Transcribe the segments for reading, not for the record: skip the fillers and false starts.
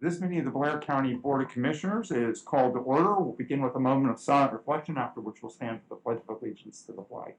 This meeting of the Blair County Board of Commissioners is called to order. We'll begin with a moment of silent reflection, after which we'll stand for the Pledge of Allegiance to the flag.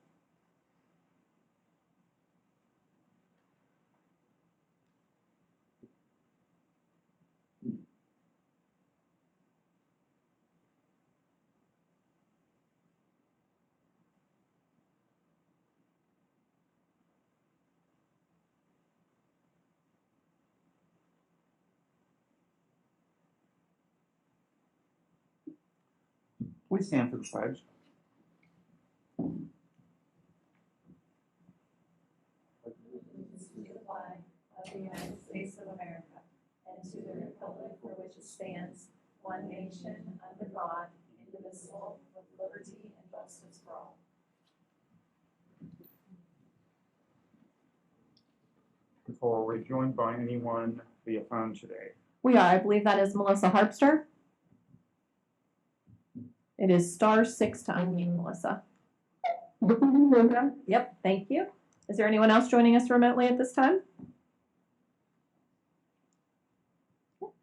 Please stand for the pledge. To the flag of the United States of America and to the republic for which it stands, one nation, under God, indivisible, with liberty and justice for all. Are we joined by anyone via phone today? We are. I believe that is Melissa Harpster. It is *6 to unmute, Melissa. Yep, thank you. Is there anyone else joining us remotely at this time?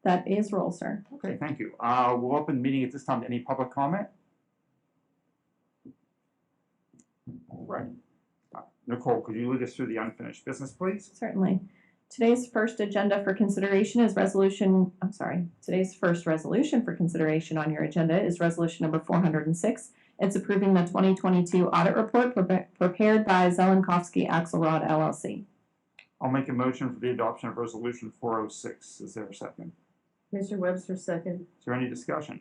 That is roll, sir. Okay, thank you. We'll open the meeting at this time to any public comment. All right. Nicole, could you lead us through the unfinished business, please? Certainly. Today's first resolution for consideration for consideration on your agenda is resolution number 406. It's approving the 2022 audit report prepared by Zelenkowski Axelrod LLC. I'll make a motion for the adoption of resolution 406. Is there a second? Mr. Webster, second. Is there any discussion?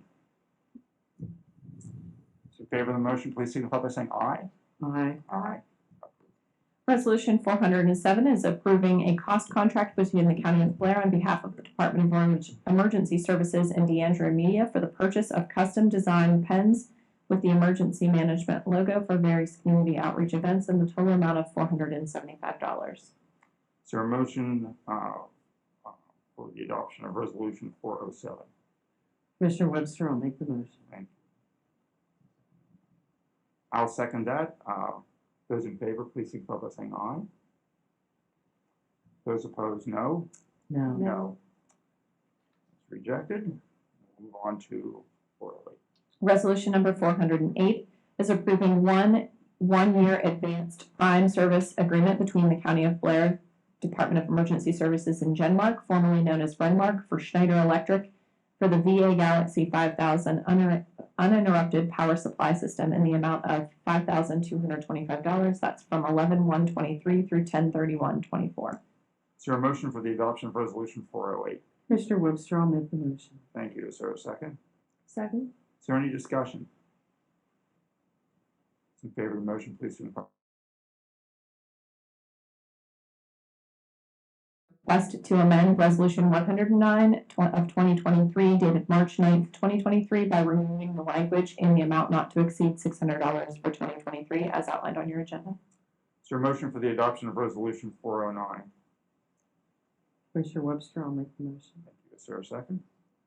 Those in favor of the motion, please signify by saying aye. Aye. Aye. Resolution 407 is approving a cost contract between the County of Blair on behalf of the Department of Emergency Services and DeAndrea Media for the purchase of custom design pens with the emergency management logo for various community outreach events in the total amount of $475. Is there a motion for the adoption of resolution 407? Mr. Webster, I'll make the motion. Thank you. I'll second that. Those in favor, please signify by saying aye. Those opposed, no. No. No. It's rejected. We'll move on to 408. Resolution number 408 is approving one-year advanced prime service agreement between the County of Blair, Department of Emergency Services, and Genmark, formerly known as Renmark, for Schneider Electric for the VA Galaxy 5000 uninterrupted power supply system in the amount of $5,225. That's from 11/1/23 through 10/31/24. Is there a motion for the adoption of resolution 408? Mr. Webster, I'll make the motion. Thank you. Is there a second? Second. Is there any discussion? Those in favor of the motion, please signify. Request to amend Resolution 109 of 2023, dated March 9th, 2023, by removing the language in the amount not to exceed $600 for 2023, as outlined on your agenda. Is there a motion for the adoption of resolution 409? Mr. Webster, I'll make the motion. Thank you. Is there a second?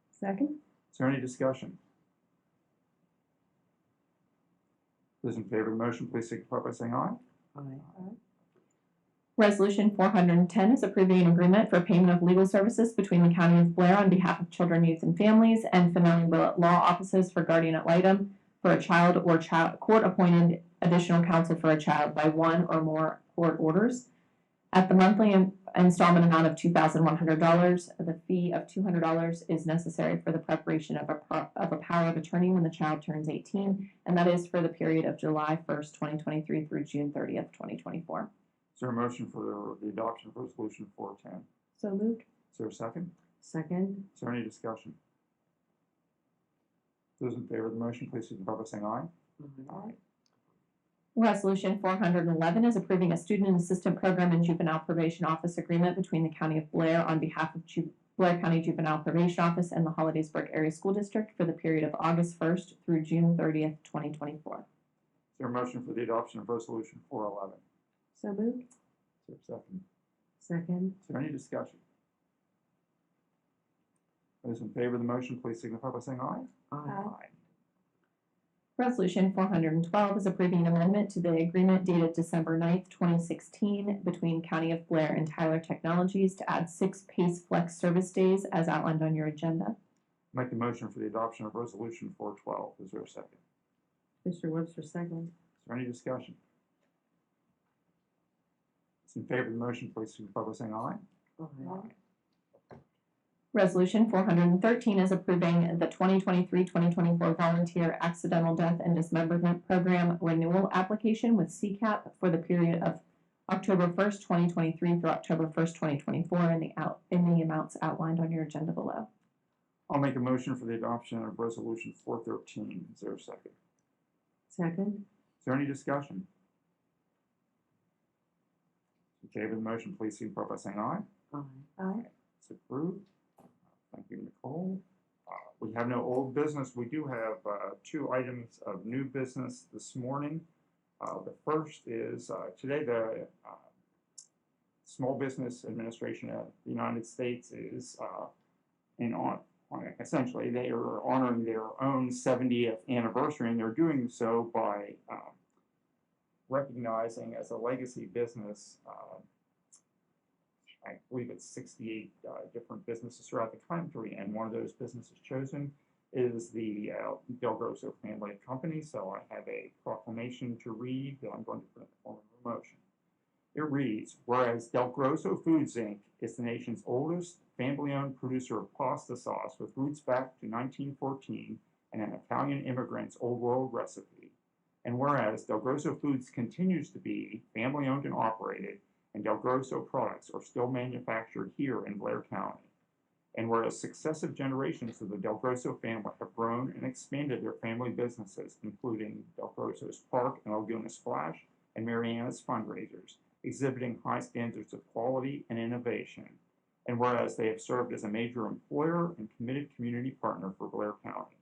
Second. Is there any discussion? Those in favor of the motion, please signify by saying aye. Aye. Resolution 410 is approving an agreement for payment of legal services between the County of Blair on behalf of Children, Youth, and Families and Finale Willett Law Offices for guardian ad litem for a child or court-appointed additional counsel for a child by one or more court orders. At the monthly installment amount of $2,100, the fee of $200 is necessary for the preparation of a power of attorney when the child turns 18, and that is for the period of July 1st, 2023 through June 30th, 2024. Is there a motion for the adoption of resolution 410? So moved. Is there a second? Second. Is there any discussion? Those in favor of the motion, please signify by saying aye. Aye. Resolution 411 is approving a student assistant program and juvenile probation office agreement between the County of Blair on behalf of Blair County Juvenile Probation Office and the Hollidaysburg Area School District for the period of August 1st through June 30th, 2024. Is there a motion for the adoption of resolution 411? So moved. Is there a second? Second. Is there any discussion? Those in favor of the motion, please signify by saying aye. Aye. Aye. Resolution 412 is approving an amendment to the agreement dated December 9th, 2016 between County of Blair and Tyler Technologies to add 6 PACE Flex service days as outlined on your agenda. Make the motion for the adoption of Resolution 412. Is there a second? Commissioner Webster, second. Is there any discussion? Those in favor of the motion, please signify by saying aye. Aye. Resolution 413 is approving the 2023-2024 Volunteer Accidental Death and Dismemberment Program renewal application with CCAP for the period of October 1st, 2023 through October 1st, 2024 in the amounts outlined on your agenda below. I'll make a motion for the adoption of Resolution 413. Is there a second? Second. Is there any discussion? In favor of the motion, please signify by saying aye. Aye. Aye. It's approved. Thank you, Nicole. We have no old business. We do have 2 items of new business this morning. The first is today the Small Business Administration of the United States is essentially they are honoring their own 70th anniversary, and they're doing so by recognizing as a legacy business, I believe it's 68 different businesses throughout the country, and one of those businesses chosen is the Del Grosso family of companies. So I have a proclamation to read that I'm going to put in the form of a motion. It reads, whereas Del Grosso Foods, Inc. is the nation's oldest family-owned producer of pasta sauce with roots back to 1914 and an Italian immigrant's old world recipe. And whereas Del Grosso Foods continues to be family-owned and operated, and Del Grosso products are still manufactured here in Blair County. And whereas successive generations of the Del Grosso family have grown and expanded their family businesses, including Del Grosso's Park and Laguna Splash and Mariana's fundraisers, exhibiting high standards of quality and innovation. And whereas they have served as a major employer and committed community partner for Blair County.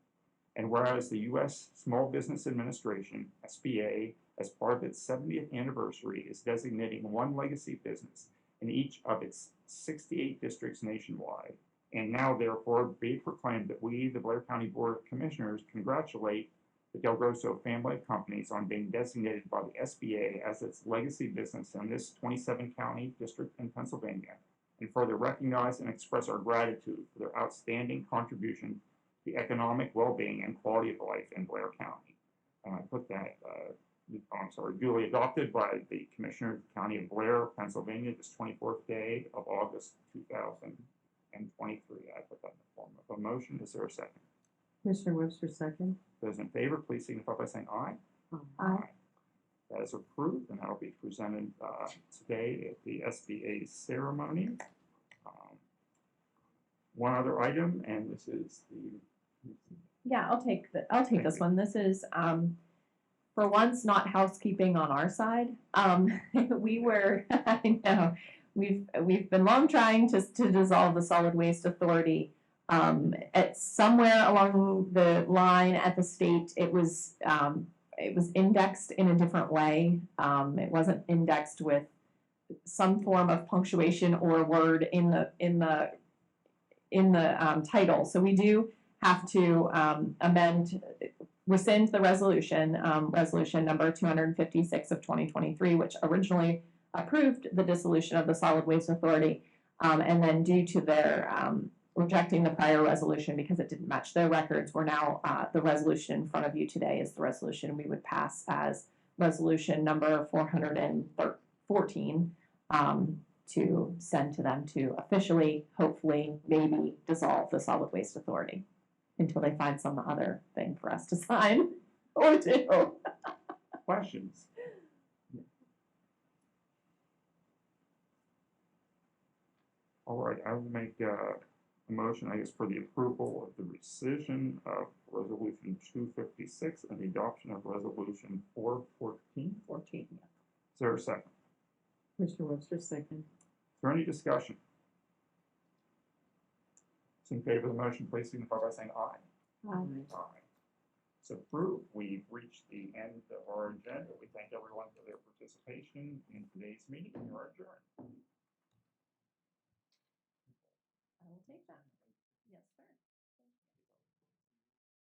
And whereas the U.S. Small Business Administration, SBA, as part of its 70th anniversary, is designating one legacy business in each of its 68 districts nationwide. And now, therefore, be it proclaimed that we, the Blair County Board of Commissioners, congratulate the Del Grosso family of companies on being designated by the SBA as its legacy business in this 27-county district in Pennsylvania, and further recognize and express our gratitude for their outstanding contribution to economic well-being and quality of life in Blair County. And I put that, duly adopted by the Commissioner of the County of Blair, Pennsylvania, this 24th day of August 2023. I put that in the form of a motion. Is there a second? Commissioner Webster, second. Those in favor, please signify by saying aye. Aye. That is approved, and that will be presented today at the SBA ceremony. One other item, and this is the. Yeah, I'll take this one. This is for once not housekeeping on our side. We were I know we've been long trying to dissolve the Solid Waste Authority. At somewhere along the line at the state, it was indexed in a different way. It wasn't indexed with some form of punctuation or word in the title. So we do have to rescind the resolution, resolution number 256 of 2023, which originally approved the dissolution of the Solid Waste Authority, and then due to their rejecting the prior resolution because it didn't match their records, we're now, the resolution in front of you today is the resolution we would pass as resolution number 414 to send to them to officially, hopefully, maybe dissolve the Solid Waste Authority until they find some other thing for us to sign or do. Questions? All right, I will make a motion, I guess, for the approval of the rescission of Resolution 256 and the adoption of Resolution 414. 14, yeah. Is there a second? Commissioner Webster, second. Is there any discussion? Those in favor of the motion, please signify by saying aye. Aye. It's approved. We've reached the end of our agenda. We thank everyone for their participation in today's meeting. We are adjourned. I will take that. Yes, sir.